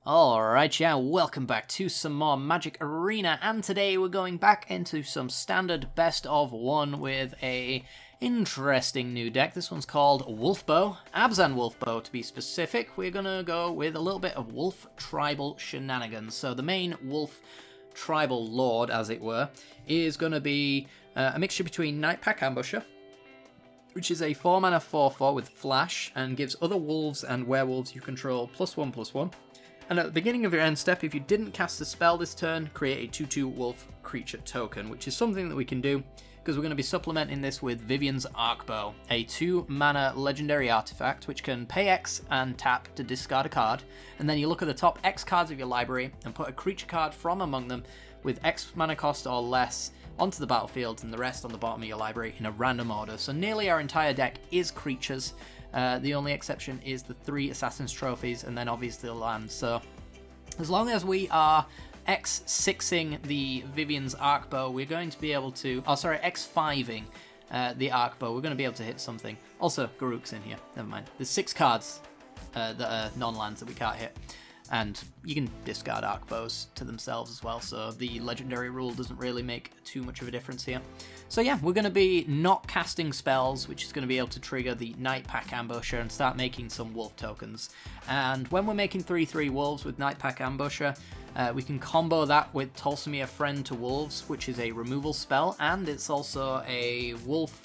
Alright, yeah, welcome back to some more Magic Arena, and today we're going back into some standard best of one with a interesting new deck. This one's called Wolfbow, Abzan Wolfbow to be specific. We're gonna go with a little bit of Wolf Tribal shenanigans. So the main Wolf Tribal Lord, as it were, is gonna be a mixture between Nightpack Ambusher, which is a 4-mana 4/4 with Flash, and gives other wolves and werewolves you control +1/+1. And at the beginning of your end step, if you didn't cast a spell this turn, create a 2/2 wolf creature token, which is something that we can do because we're going to be supplementing this with Vivian's Arcbow, a 2-mana legendary artifact which can pay X and tap to discard a card, and then you look at the top X cards of your library and put a creature card from among them with X mana cost or less onto the battlefield, and the rest on the bottom of your library in a random order. So nearly our entire deck is creatures. The only exception is the 3 Assassin's Trophies and then obviously the land. So as long as we are X6ing the Vivian's Arcbow, we're going to be able to... X5ing the Arcbow, we're going to be able to hit something. Also, Garruk's in here. Never mind. There's 6 cards that are non-lands that we can't hit. And you can discard Arcbows to themselves as well, so the legendary rule doesn't really make too much of a difference here. So yeah, we're going to be not casting spells, which is going to be able to trigger the Nightpack Ambusher and start making some wolf tokens. And when we're making 3/3 wolves with Nightpack Ambusher, we can combo that with Tolsimir Friend to Wolves, which is a removal spell, and it's also a wolf...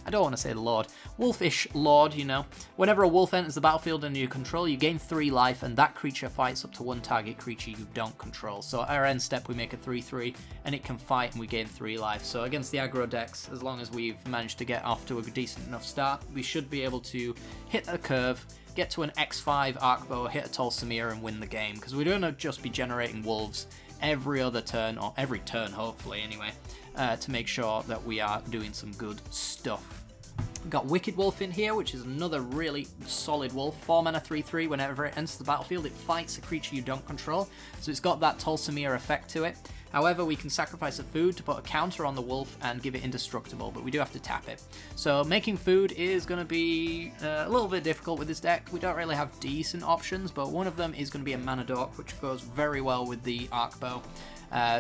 I don't want to say the Lord. Wolfish Lord, you know. Whenever a wolf enters the battlefield under your control, you gain 3 life, and that creature fights up to 1 target creature you don't control. So at our end step, we make a 3/3, and it can fight, and we gain 3 life. So against the aggro decks, as long as we've managed to get off to a decent enough start, we should be able to hit the curve, get to an X5 Arcbow, hit a Tolsimir, and win the game. Because we're going to just be generating wolves every other turn, or every turn hopefully anyway, to make sure that we are doing some good stuff. We've got Wicked Wolf in here, which is another really solid wolf. 4-mana 3/3, whenever it enters the battlefield, it fights a creature you don't control. So it's got that Tolsimir effect to it. However, we can sacrifice a food to put a counter on the wolf and give it indestructible, but we do have to tap it. So making food is going to be a little bit difficult with this deck. We don't really have decent options, but one of them is going to be a Mana Dork, which goes very well with the Arcbow.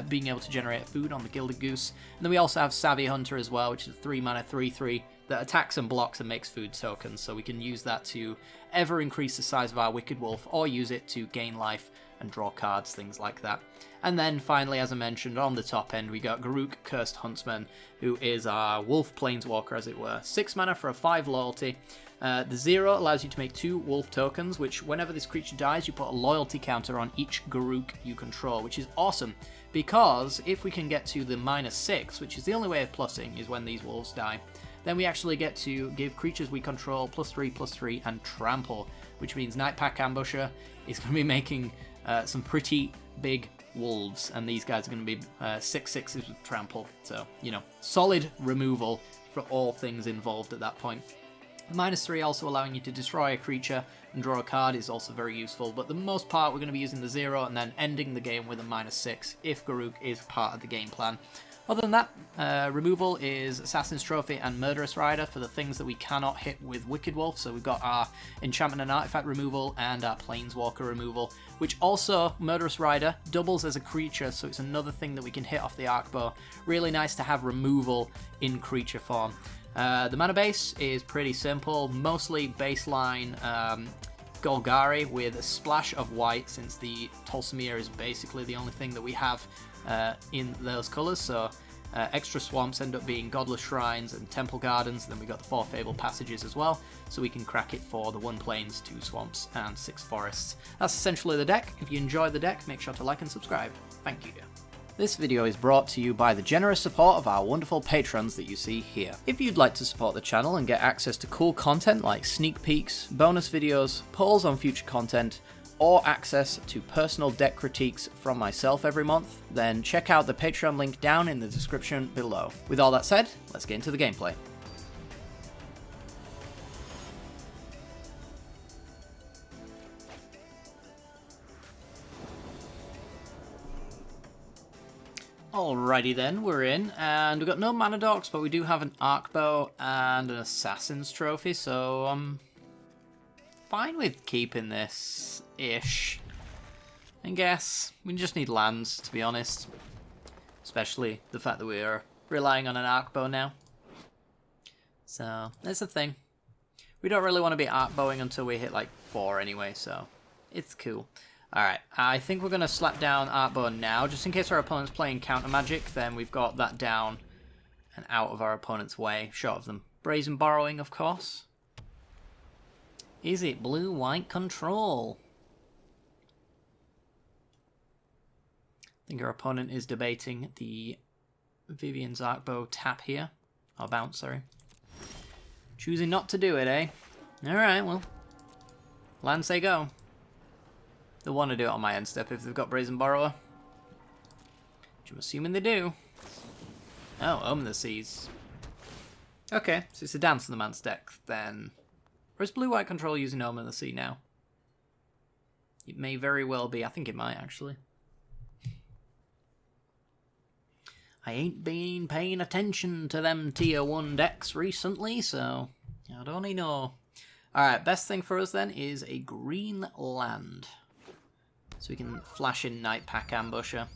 Being able to generate food on the Gilded Goose. And then we also have Savvy Hunter as well, which is a 3-mana 3/3 that attacks and blocks and makes food tokens, so we can use that to ever increase the size of our Wicked Wolf, or use it to gain life and draw cards, things like that. And then finally, as I mentioned, on the top end we got Garruk, Cursed Huntsman, who is our Wolf Planeswalker, as it were. 6 mana for a 5 loyalty. The 0 allows you to make 2 wolf tokens, which whenever this creature dies, you put a loyalty counter on each Garruk you control, which is awesome, because if we can get to the -6, which is the only way of plussing, is when these wolves die, then we actually get to give creatures we control +3/+3 and trample, which means Nightpack Ambusher is going to be making some pretty big wolves, and these guys are going to be 6/6s with trample, so, you know, solid removal for all things involved at that point. -3 also allowing you to destroy a creature and draw a card is also very useful, but the most part we're going to be using the 0 and then ending the game with a -6 if Garruk is part of the game plan. Other than that, removal is Assassin's Trophy and Murderous Rider for the things that we cannot hit with Wicked Wolf. So we've got our Enchantment and Artifact removal and our Planeswalker removal, which also, Murderous Rider, doubles as a creature, so it's another thing that we can hit off the Arcbow. Really nice to have removal in creature form. The mana base is pretty simple, mostly baseline Golgari with a splash of white, since the Tolsimir is basically the only thing that we have in those colours. So extra swamps end up being Godless Shrines and Temple Gardens, and then we got the 4 Fable Passages as well, so we can crack it for the 1 Plains, 2 Swamps and 6 Forests. That's essentially the deck. If you enjoyed the deck, make sure to like and subscribe. Thank you. This video is brought to you by the generous support of our wonderful patrons that you see here. If you'd like to support the channel and get access to cool content like sneak peeks, bonus videos, polls on future content, or access to personal deck critiques from myself every month, then check out the Patreon link down in the description below. With all that said, let's get into the gameplay. Alrighty then, we're in, and we've got no Mana Dorks, but we do have an Arcbow and an Assassin's Trophy, so fine with keeping this-ish. I guess. We just need lands, to be honest. Especially the fact that we are relying on an arc bow now. So, that's the thing. We don't really want to be arc bowing until we hit like 4 anyway, so it's cool. Alright, I think we're going to slap down arc bow now, just in case our opponent's playing counter magic, then we've got that down and out of our opponent's way, short of them brazen borrowing, of course. Is it blue-white control? I think our opponent is debating the Vivian's Arcbow tap here. Or bounce, sorry. Choosing not to do it, eh? Alright, well. Lands they go. They'll want to do it on my end step if they've got Brazen Borrower. Which I'm assuming they do. Oh, Omen the Seas. Okay, so it's a Dance in the Man's deck, then. Or is blue-white control using Omen of the Sea now? It may very well be. I think it might, actually. I ain't been paying attention to them tier 1 decks recently, so I don't even know. Alright, best thing for us then is a green land. So we can flash in Nightpack Ambusher.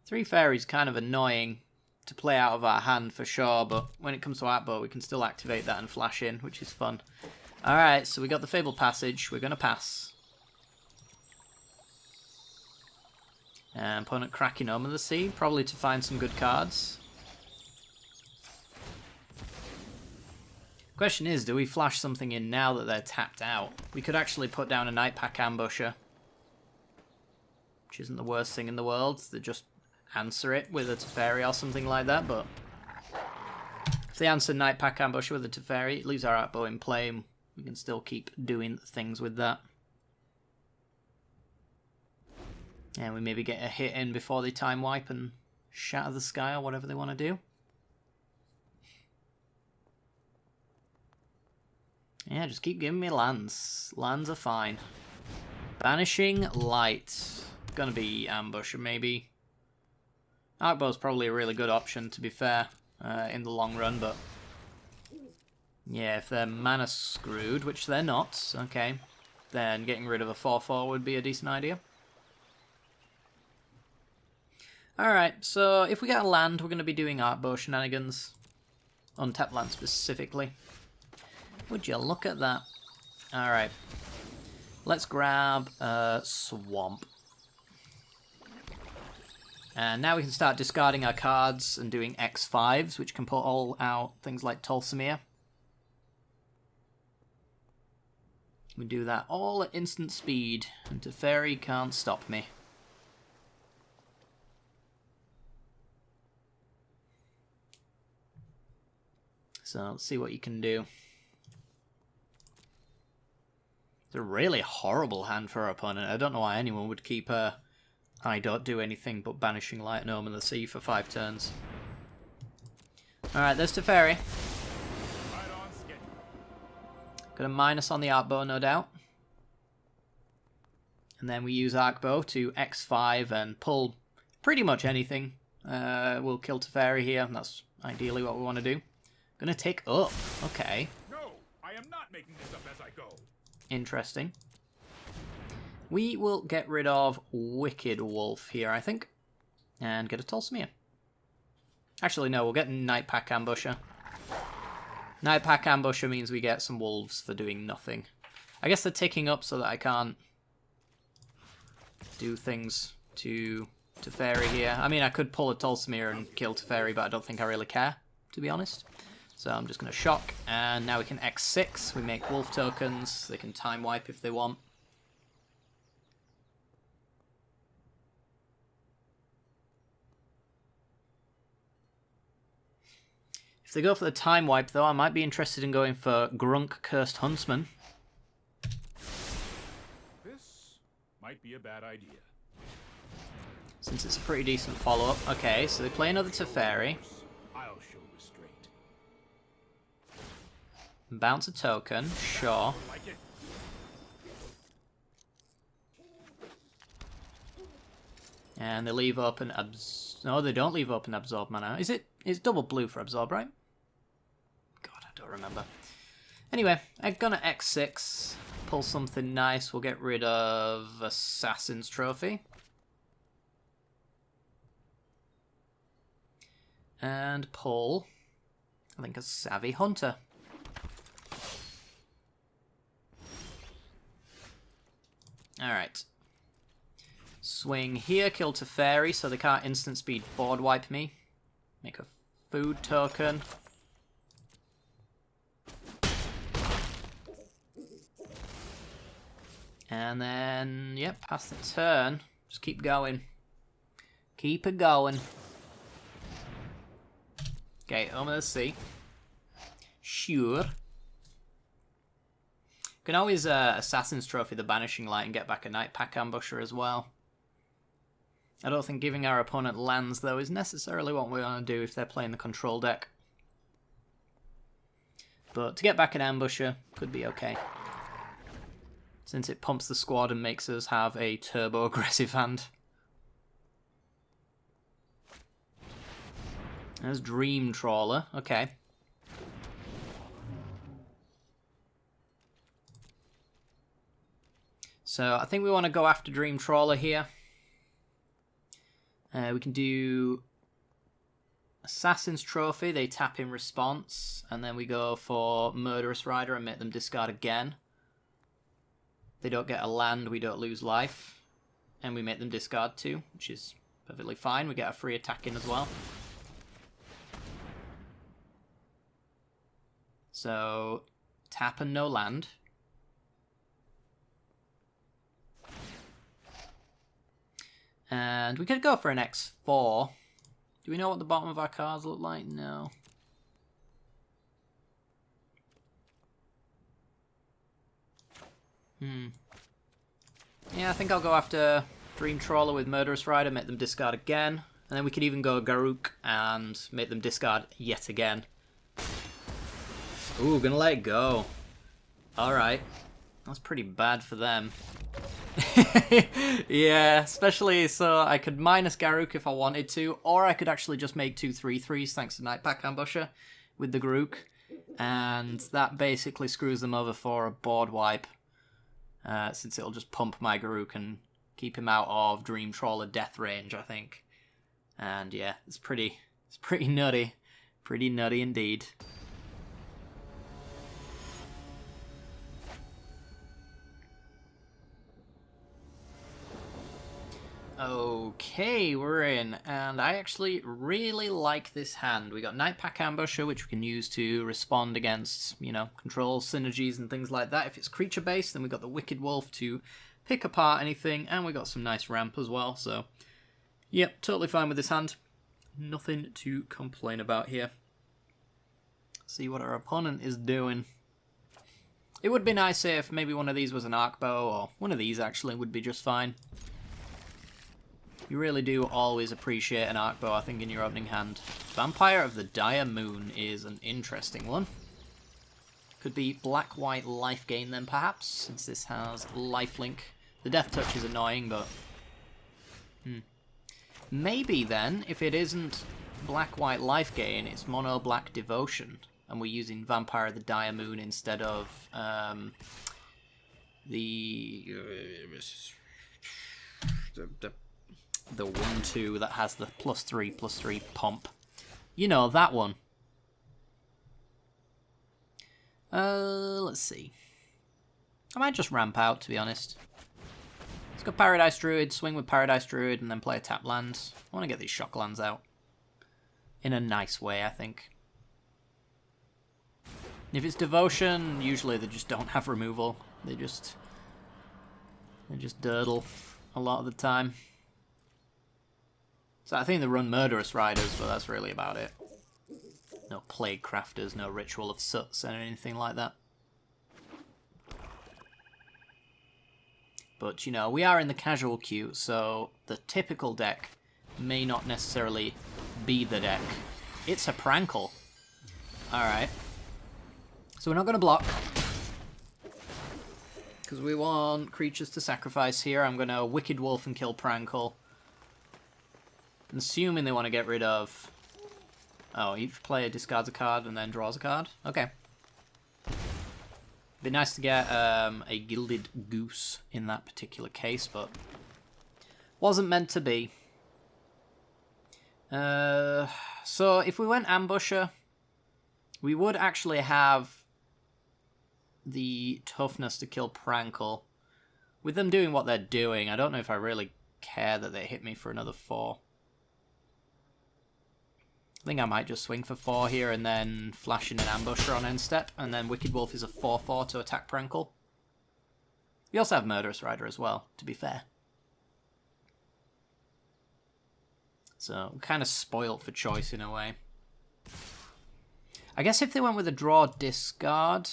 3 fairies kind of annoying to play out of our hand for sure, but when it comes to Arcbow we can still activate that and flash in, which is fun. Alright, so we got the Fabled Passage, we're going to pass. Opponent cracking Omen of the Sea, probably to find some good cards. Question is, do we flash something in now that they're tapped out? We could actually put down a Nightpack Ambusher, which isn't the worst thing in the world. They just answer it with a Teferi or something like that, but if they answer Nightpack Ambusher with a Teferi, it leaves our Arcbow in play, and we can still keep doing things with that. And we maybe get a hit in before they time wipe and shatter the sky or whatever they want to do. Yeah, just keep giving me lands. Lands are fine. Banishing Light. Gonna be Ambusher, maybe. Arcbow's probably a really good option, to be fair, in the long run, but yeah, if they're mana screwed, which they're not, okay, then getting rid of a 4/4 would be a decent idea. Alright, so if we get a land, we're going to be doing Arcbow shenanigans. Untapped land specifically. Would you look at that? Alright. Let's grab Swamp. And now we can start discarding our cards and doing X5s, which can put all out things like Tolsimir. We do that all at instant speed, and Teferi can't stop me. So let's see what you can do. It's a really horrible hand for our opponent. I don't know why anyone would keep I don't do anything but Banishing Light and Omen of the Sea for 5 turns. Alright, there's Teferi. Got a minus on the Arcbow, no doubt. And then we use Arcbow to X5 and pull pretty much anything. We'll kill Teferi here, and that's ideally what we want to do. Gonna take up. Okay. No, I am not making this up as I go. Interesting. We will get rid of Wicked Wolf here, I think. And get a Tolsimir. Actually, no, we'll get Nightpack Ambusher. Nightpack Ambusher means we get some wolves for doing nothing. I guess they're ticking up so that I can't do things to Teferi here. I mean, I could pull a Tolsimir and kill Teferi, but I don't think I really care, to be honest. So I'm just going to shock, and now we can X6. We make wolf tokens. They can time wipe if they want. If they go for the time wipe, though, I might be interested in going for Grunk Cursed Huntsman. This might be a bad idea. Since it's a pretty decent follow-up. Okay, so they play another Teferi. I'll show restraint. Bounce a token, sure. Like it. And they leave open no, they don't leave open Absorb mana. Is it It's double blue for absorb, right? God, I don't remember. Anyway, I'm gonna X6, pull something nice. We'll get rid of Assassin's Trophy. And pull, I think, a Savvy Hunter. Alright. Swing here, kill Teferi so they can't instant speed board wipe me. Make a food token. And then, yep, pass the turn. Just keep going. Keep it going. Okay, over the sea. Sure. Can always Assassin's Trophy the Banishing Light and get back a Night Pack Ambusher as well. I don't think giving our opponent lands, though, is necessarily what we want to do if they're playing the control deck. But to get back an Ambusher could be okay. Since it pumps the squad and makes us have a turbo-aggressive hand. There's Dream Trawler, okay. So I think we want to go after Dream Trawler here. We can do Assassin's Trophy, they tap in response, and then we go for Murderous Rider and make them discard again. They don't get a land, we don't lose life, and we make them discard too, which is perfectly fine. We get a free attack in as well. So, tap and no land. And we could go for an X4. Do we know what the bottom of our cards look like? No. Yeah, I think I'll go after Dream Trawler with Murderous Rider, make them discard again. And then we could even go Garruk and make them discard yet again. Ooh, gonna let it go. Alright. That's pretty bad for them. Yeah, especially so I could minus Garruk if I wanted to, or I could actually just make 2 3/3s thanks to Night Pack Ambusher with the Garruk, and that basically screws them over for a board wipe, since it'll just pump my Garruk and keep him out of Dream Trawler death range, I think. And yeah, it's pretty nutty. Pretty nutty indeed. Okay, we're in, and I actually really like this hand. We got Night Pack Ambusher, which we can use to respond against, you know, control synergies and things like that. If it's creature-based, then we got the Wicked Wolf to pick apart anything, and we got some nice ramp as well, so yep, totally fine with this hand. Nothing to complain about here. See what our opponent is doing. It would be nice if maybe one of these was an Arc Bow, or one of these actually would be just fine. You really do always appreciate an Arc Bow, I think, in your opening hand. Vampire of the Dire Moon is an interesting one. Could be black-white life gain then, perhaps, since this has lifelink. The Death Touch is annoying, but... Maybe then, if it isn't black-white life gain, it's mono-black devotion, and we're using Vampire of the Dire Moon instead of the 1/2 that has the +3/+3 pump. You know, that one. Let's see. I might just ramp out, to be honest. Let's go Paradise Druid, swing with Paradise Druid, and then play a tap land. I want to get these shock lands out. In a nice way, I think. If it's Devotion, usually they just don't have removal. They just durdle a lot of the time. So I think they run Murderous Riders, but that's really about it. No Plague Crafters, no Ritual of Soots, and anything like that. But, you know, we are in the casual queue, so the typical deck may not necessarily be the deck. It's a Prankle. Alright. So we're not going to block. Because we want creatures to sacrifice here. I'm going to Wicked Wolf and kill Prankle. I'm assuming they want to get rid of Oh, each player discards a card and then draws a card? Okay. Be nice to get a Gilded Goose in that particular case, but wasn't meant to be. So if we went Ambusher, we would actually have the toughness to kill Prankle. With them doing what they're doing, I don't know if I really care that they hit me for another 4. I think I might just swing for 4 here and then flash in an Ambusher on end step, and then Wicked Wolf is a 4/4 to attack Prankle. We also have Murderous Rider as well, to be fair. So, we're kind of spoilt for choice in a way. I guess if they went with a draw discard...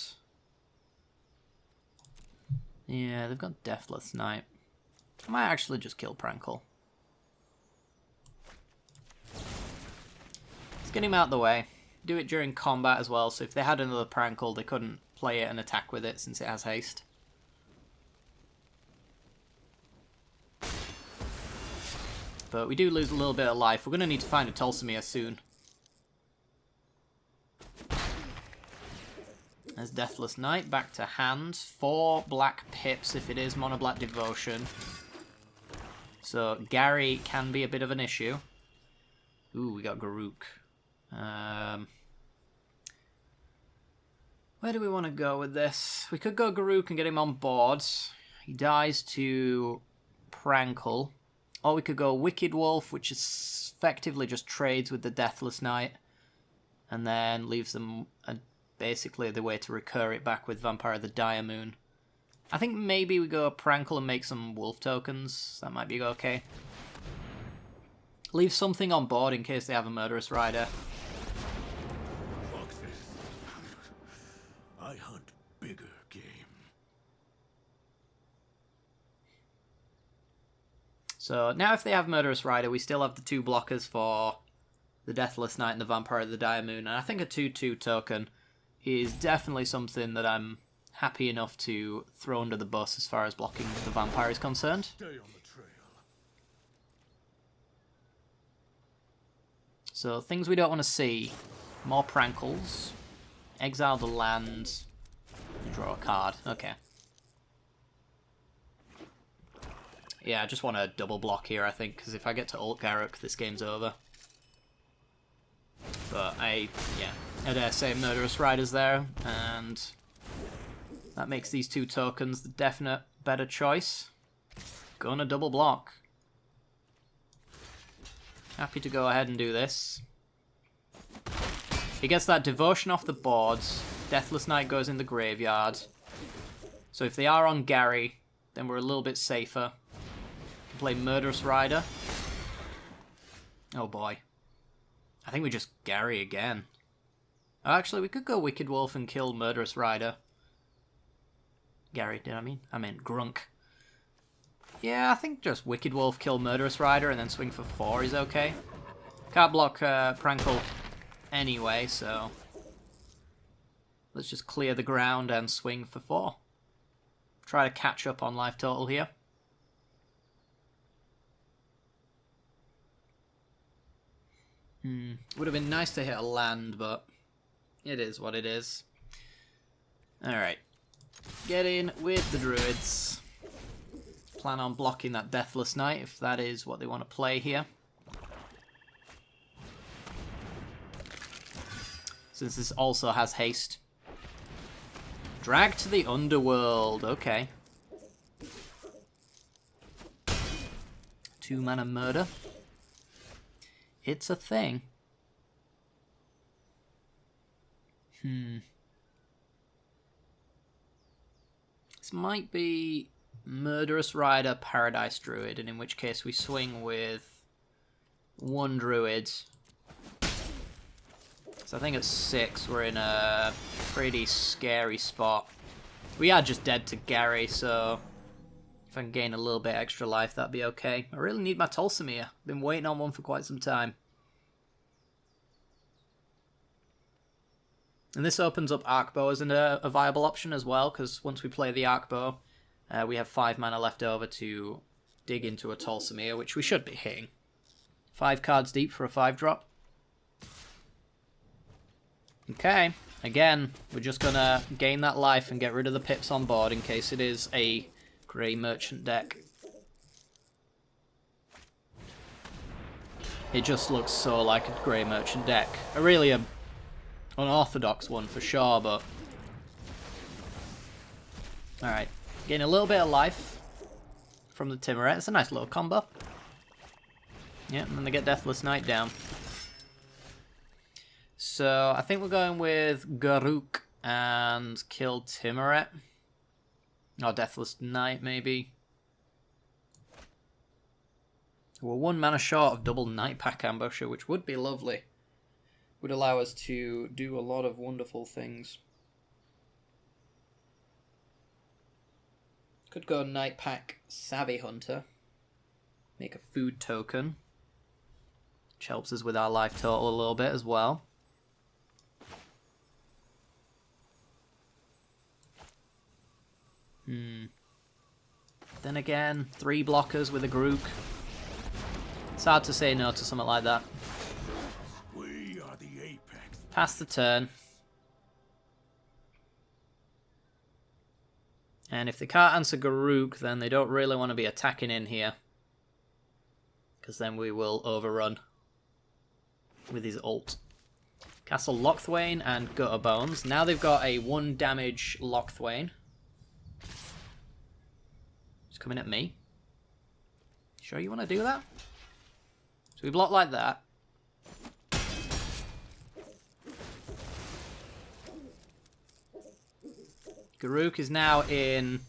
Yeah, they've got Deathless Knight. I might actually just kill Prankle. Let's get him out of the way. Do it during combat as well, so if they had another Prankle, they couldn't play it and attack with it since it has haste. But we do lose a little bit of life. We're going to need to find a Tolsimir soon. There's Deathless Knight, back to hand. 4 black pips if it is Monoblack Devotion. So Gary can be a bit of an issue. Ooh, we got Garruk. Where do we want to go with this? We could go Garruk and get him on board. He dies to Prankle. Or we could go Wicked Wolf, which is effectively just trades with the Deathless Knight. And then leaves them basically the way to recur it back with Vampire of the Dire Moon. I think maybe we go Prankle and make some Wolf tokens. That might be okay. Leave something on board in case they have a Murderous Rider. Foxes. I hunt bigger game. So now if they have Murderous Rider, we still have the 2 blockers for the Deathless Knight and the Vampire of the Dire Moon. And I think a 2/2 token is definitely something that I'm happy enough to throw under the bus as far as blocking the Vampire is concerned. Stay on the trail. So things we don't want to see. More Prankles. Exile the land. Draw a card. Okay. Yeah, I just want to double block here, I think, because if I get to ult Garruk, this game's over. But I dare say Murderous Rider's there, and that makes these 2 tokens the definite better choice. Gonna double block. Happy to go ahead and do this. He gets that Devotion off the board. Deathless Knight goes in the graveyard. So if they are on Gary, then we're a little bit safer. Can play Murderous Rider. Oh boy. I think we just Gary again. Oh, actually, we could go Wicked Wolf and kill Murderous Rider. Gary, did I mean? I meant Grunk. Yeah, I think just Wicked Wolf, kill Murderous Rider, and then swing for 4 is okay. Can't block Prankle anyway, so... Let's just clear the ground and swing for 4. Try to catch up on life total here. Would have been nice to hit a land, but it is what it is. Alright. Get in with the Druids. Plan on blocking that Deathless Knight if that is what they want to play here. Since this also has haste. Drag to the Underworld. Okay. 2-mana murder. It's a thing. This might be Murderous Rider, Paradise Druid, and in which case we swing with 1 Druid. So I think at 6 we're in a pretty scary spot. We are just dead to Gary, so if I can gain a little bit extra life, that'd be okay. I really need my Tolsimir. Been waiting on one for quite some time. And this opens up Arcbow as a viable option as well, because once we play the Arcbow, we have 5 mana left over to dig into a Tolsimir, which we should be hitting. 5 cards deep for a 5-drop. Okay, again, we're just gonna gain that life and get rid of the pips on board in case it is a grey merchant deck. It just looks so like a grey merchant deck. Really a unorthodox one for sure, but... Alright, getting a little bit of life from the Timuret. It's a nice little combo. Yeah, and then they get Deathless Knight down. So, I think we're going with Garruk and kill Timuret. Or Deathless Knight, maybe. We're 1 mana short of double Night Pack Ambusher, which would be lovely. Would allow us to do a lot of wonderful things. Could go Night Pack Savvy Hunter. Make a food token. Which helps us with our life total a little bit as well. Then again, 3 blockers with a Garruk. It's hard to say no to something like that. We are the apex. Pass the turn. And if they can't answer Garruk, then they don't really want to be attacking in here. Because then we will overrun with his ult. Castle Lochthwain and Gutter Bones. Now they've got a 1 damage Lochthwain. He's coming at me. Sure you want to do that? So we block like that. Garruk is now in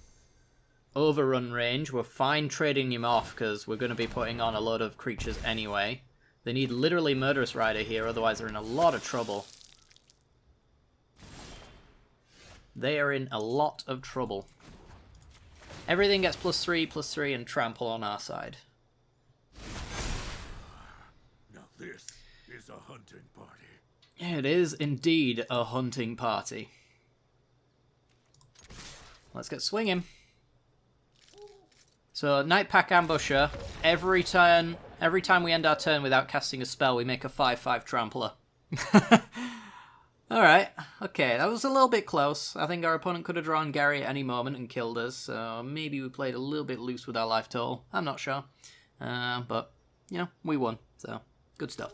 overrun range. We're fine trading him off because we're going to be putting on a load of creatures anyway. They need literally Murderous Rider here, otherwise they're in a lot of trouble. They are in a lot of trouble. Everything gets +3/+3 and trample on our side. Now this is a hunting party. It is indeed a hunting party. Let's get swinging. So, Night Pack Ambusher, every time we end our turn without casting a spell, we make a 5/5 Trampler. Alright, okay, that was a little bit close. I think our opponent could have drawn Gary at any moment and killed us, so maybe we played a little bit loose with our life total. I'm not sure. But, you know, we won, so good stuff.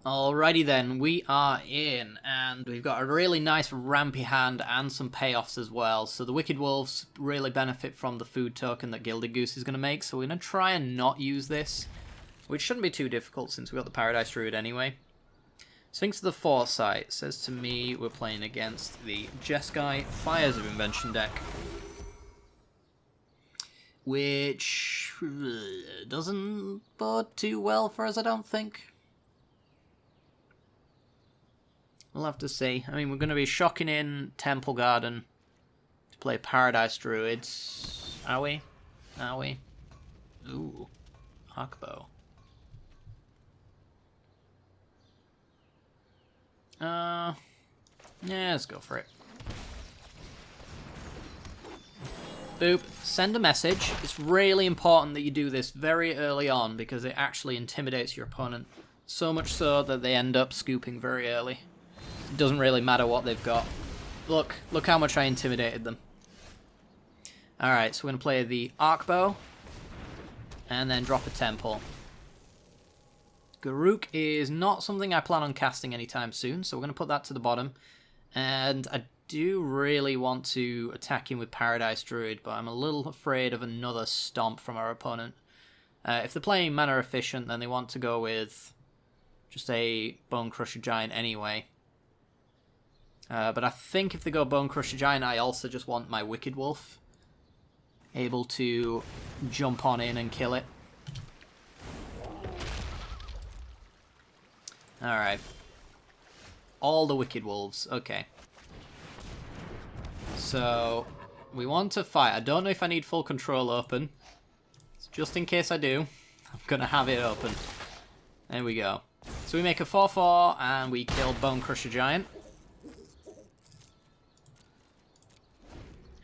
Alrighty then, we are in, and we've got a really nice rampy hand and some payoffs as well. So the Wicked Wolves really benefit from the food token that Gilded Goose is going to make, so we're going to try and not use this, which shouldn't be too difficult since we've got the Paradise Druid anyway. Sphinx of the Foresight says to me we're playing against the Jeskai Fires of Invention deck, which doesn't bode too well for us, I don't think. We'll have to see. I mean, we're going to be shocking in Temple Garden to play Paradise Druids. Are we? Are we? Ooh. Arcbow. Yeah, let's go for it. Boop. Send a message. It's really important that you do this very early on because it actually intimidates your opponent. So much so that they end up scooping very early. It doesn't really matter what they've got. Look how much I intimidated them. Alright, so we're going to play the Arcbow. And then drop a Temple. Garruk is not something I plan on casting anytime soon, so we're going to put that to the bottom. And I do really want to attack him with Paradise Druid, but I'm a little afraid of another stomp from our opponent. If they're playing mana efficient, then they want to go with just a Bone Crusher Giant anyway. But I think if they go Bone Crusher Giant, I also just want my Wicked Wolf able to jump on in and kill it. Alright. All the Wicked Wolves. Okay. So, we want to fight. I don't know if I need full control open. Just in case I do, I'm going to have it open. There we go. So we make a 4/4 and we kill Bone Crusher Giant.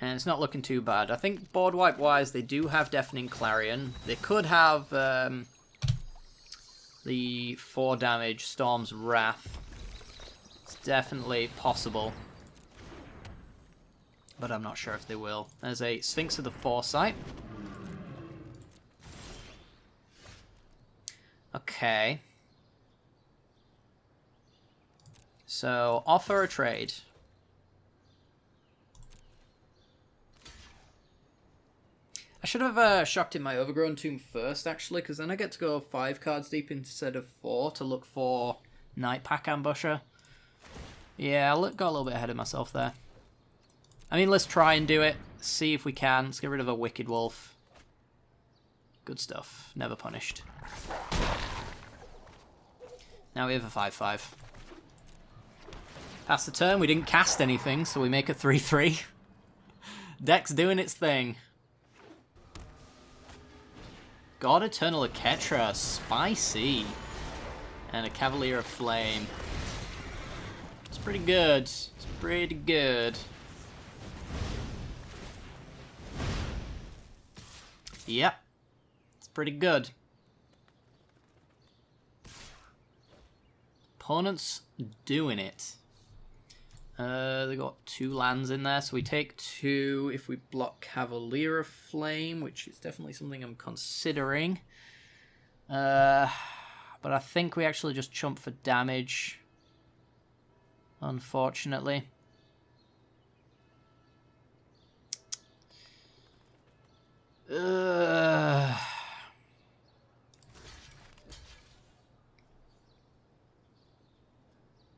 And it's not looking too bad. I think board wipe wise, they do have Deafening Clarion. They could have the 4 damage Storm's Wrath. It's definitely possible. But I'm not sure if they will. There's a Sphinx of the Foresight. Okay. So, offer a trade. I should have shocked in my Overgrown Tomb first, actually, because then I get to go 5 cards deep instead of 4 to look for Night Pack Ambusher. Yeah, I got a little bit ahead of myself there. I mean, let's try and do it. See if we can. Let's get rid of a Wicked Wolf. Good stuff. Never punished. Now we have a 5/5. Pass the turn. We didn't cast anything, so we make a 3/3. Deck's doing its thing. God Eternal Aketra, spicy. And a Cavalier of Flame. It's pretty good. It's pretty good. Yep. It's pretty good. Opponent's doing it. They got 2 lands in there, so we take 2 if we block Cavalier of Flame, which is definitely something I'm considering. But I think we actually just chump for damage, unfortunately.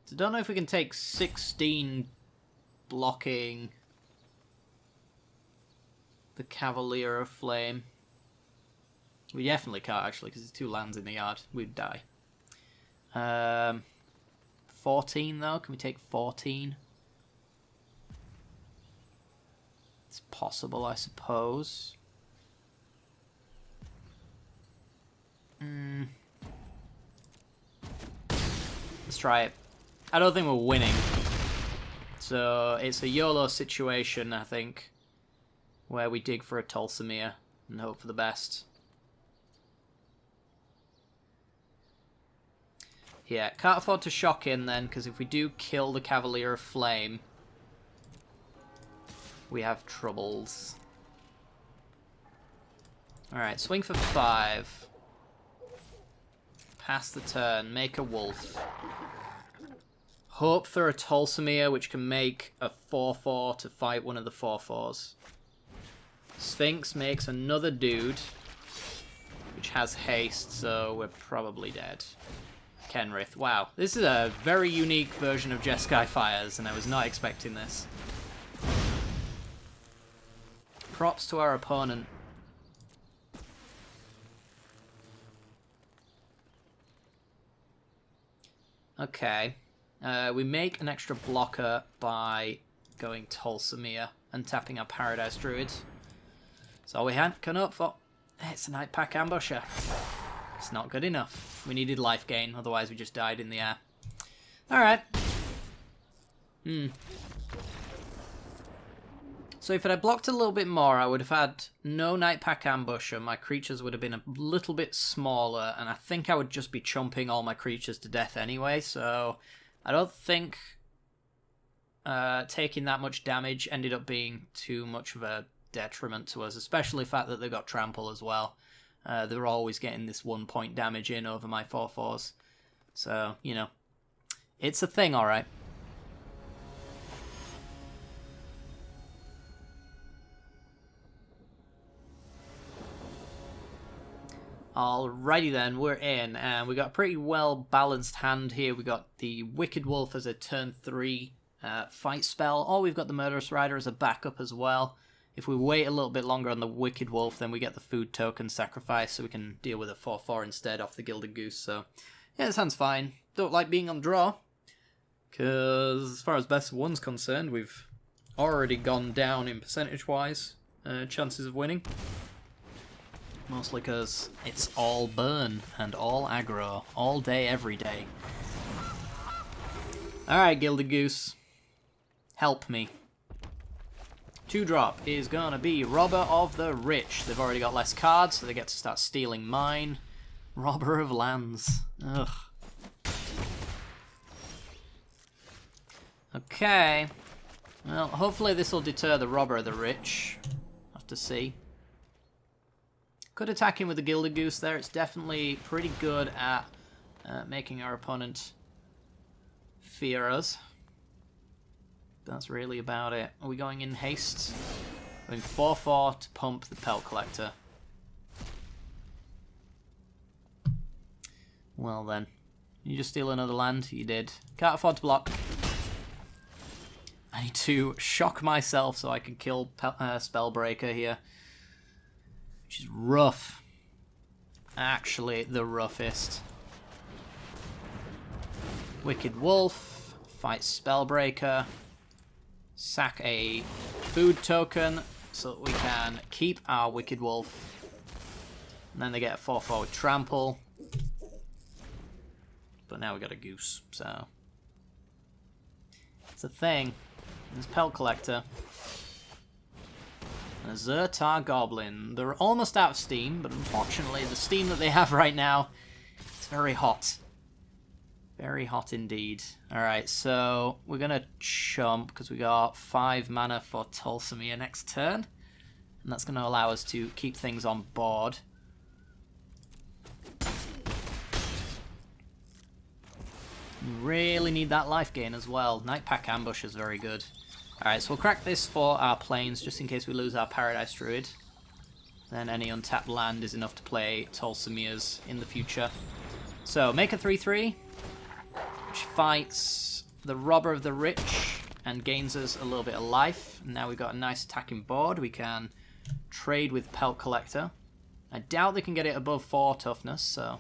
I don't know if we can take 16 blocking the Cavalier of Flame. We definitely can't, actually, because there's 2 lands in the yard. We'd die. 14, though. Can we take 14? It's possible, I suppose. Let's try it. I don't think we're winning. So it's a YOLO situation, I think, where we dig for a Tulsimir and hope for the best. Yeah, can't afford to shock in then, because if we do kill the Cavalier of Flame, we have troubles. Alright, swing for 5. Pass the turn, make a wolf. Hope for a Tulsimir, which can make a 4/4 to fight one of the 4/4s. Sphinx makes another dude, which has haste, so we're probably dead. Kenrith. Wow, this is a very unique version of Jeskai Fires, and I was not expecting this. Props to our opponent. Okay. We make an extra blocker by going Tulsimir and tapping our Paradise Druid. That's all we can hope for. It's a Night Pack Ambusher. It's not good enough. We needed life gain, otherwise we just died in the air. Alright. So if it had blocked a little bit more, I would have had no Night Pack Ambusher. My creatures would have been a little bit smaller, and I think I would just be chomping all my creatures to death anyway, so I don't think taking that much damage ended up being too much of a detriment to us, especially the fact that they got Trample as well. They're always getting this 1-point damage in over my 4/4s. So, you know, it's a thing, alright. Alrighty then, we're in, and we got a pretty well balanced hand here. We got the Wicked Wolf as a turn 3 fight spell, or we've got the Murderous Rider as a backup as well. If we wait a little bit longer on the Wicked Wolf, then we get the food token sacrifice, so we can deal with a 4/4 instead off the Gilded Goose. So, yeah, this hand's fine. Don't like being on draw, because as far as best of one's concerned, we've already gone down in percentage-wise chances of winning. Mostly because it's all burn and all aggro, all day, every day. Alright, Gilded Goose. Help me. 2-drop is gonna be Robber of the Rich. They've already got less cards, so they get to start stealing mine. Robber of Lands. Ugh. Okay. Well, hopefully this will deter the Robber of the Rich. Have to see. Could attack him with the Gilded Goose there. It's definitely pretty good at making our opponent fear us. That's really about it. Are we going in haste? Going 4-4 to pump the Pelt Collector. Well then. You just steal another land? You did. Can't afford to block. I need to shock myself so I can kill Spellbreaker here. Which is rough. Actually, the roughest. Wicked Wolf. Fights Spellbreaker. Sack a food token so that we can keep our Wicked Wolf. And then they get a 4-4 with Trample. But now we got a Goose, so... It's a thing. There's Pelt Collector. And a Zertar Goblin. They're almost out of steam, but unfortunately the steam that they have right now is very hot. Very hot indeed. Alright, so we're going to chump because we got 5 mana for Tolsimir next turn. And that's going to allow us to keep things on board. Really need that life gain as well. Nightpack Ambush is very good. Alright, so we'll crack this for our plains just in case we lose our Paradise Druid. Then any untapped land is enough to play Tolsimir's in the future. So make a 3-3. Which fights the Robber of the Rich and gains us a little bit of life. And now we've got a nice attacking board. We can trade with Pelt Collector. I doubt they can get it above 4 toughness, so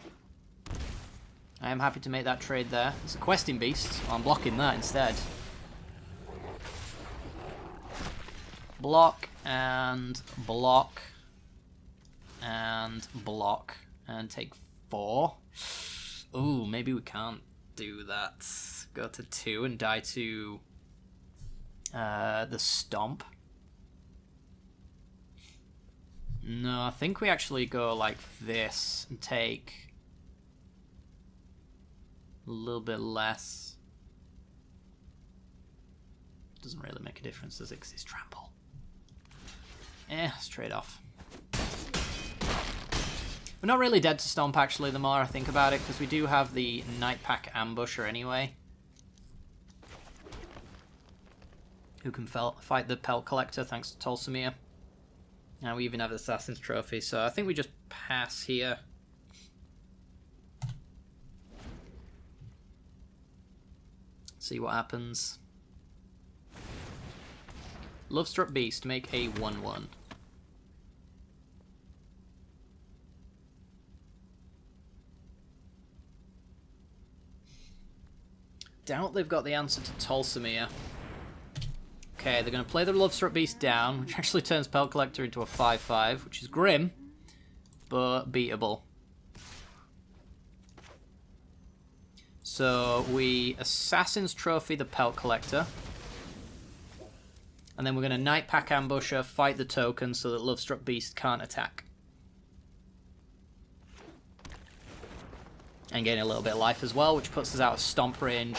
I am happy to make that trade there. It's a Questing Beast. Well, I'm blocking that instead. Block and block and block and take 4. Ooh, maybe we can't do that. Go to 2 and die to the Stomp. No, I think we actually go like this and take a little bit less. Doesn't really make a difference, does it? Because it's Trample. Let's trade off. We're not really dead to Stomp, actually, the more I think about it, because we do have the Nightpack Ambusher anyway. Who can fight the Pelt Collector, thanks to Tolsimir. And we even have the Assassin's Trophy, so I think we just pass here. See what happens. Lovestruck Beast, make a 1-1. Doubt they've got the answer to Tolsimir. Okay, they're going to play the Lovestruck Beast down, which actually turns Pelt Collector into a 5-5, which is grim, but beatable. So we Assassin's Trophy the Pelt Collector. And then we're going to Nightpack Ambusher, fight the token so that Lovestruck Beast can't attack. And gain a little bit of life as well, which puts us out of Stomp range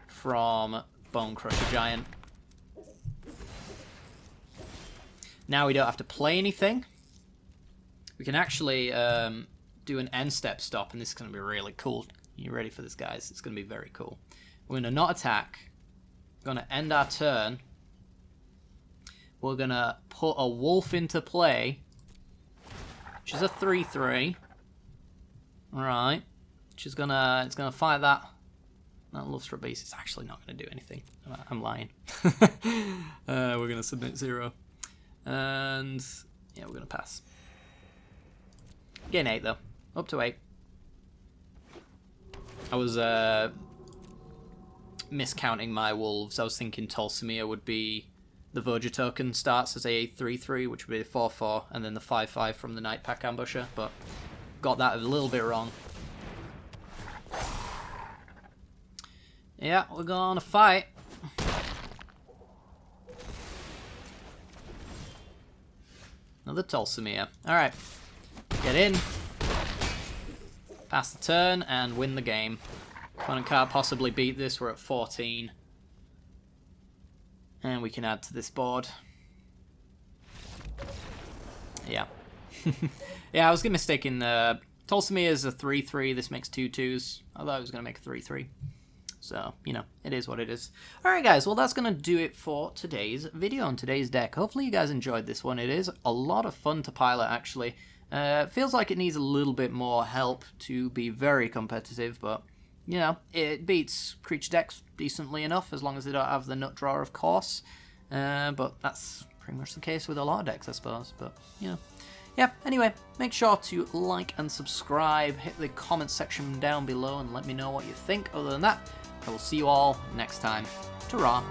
from Bone Crusher Giant. Now we don't have to play anything. We can actually do an end step stop, and this is going to be really cool. You ready for this, guys? It's going to be very cool. We're going to not attack. We're going to end our turn. We're going to put a wolf into play, which is a 3-3. Alright. Which is going to... It's going to fight that Lovestruck Beast. It's actually not going to do anything. I'm lying. We're going to submit 0. And... yeah, we're going to pass. Gain 8, though. Up to 8. I was miscounting my wolves. I was thinking Tolsimir would be... The Voja token starts as a 3-3, which would be a 4-4, and then the 5-5 from the Nightpack Ambusher, but got that a little bit wrong. Yeah, we're gonna fight. Another Tolsimir. Alright. Get in. Pass the turn and win the game. Opponent can't possibly beat this. We're at 14. And we can add to this board. Yeah. Yeah, I was mistaken. Tolsimir is a 3-3. This makes 2-2s. I thought it was going to make a 3-3. So, you know, it is what it is. Alright guys, well that's going to do it for today's video on today's deck. Hopefully you guys enjoyed this one. It is a lot of fun to pilot actually. Feels like it needs a little bit more help to be very competitive, but, you know, it beats creature decks decently enough as long as they don't have the nut draw, of course. But that's pretty much the case with a lot of decks, I suppose. But, you know. Yeah, anyway, make sure to like and subscribe, hit the comment section down below and let me know what you think. Other than that, I will see you all next time. Ta-ra!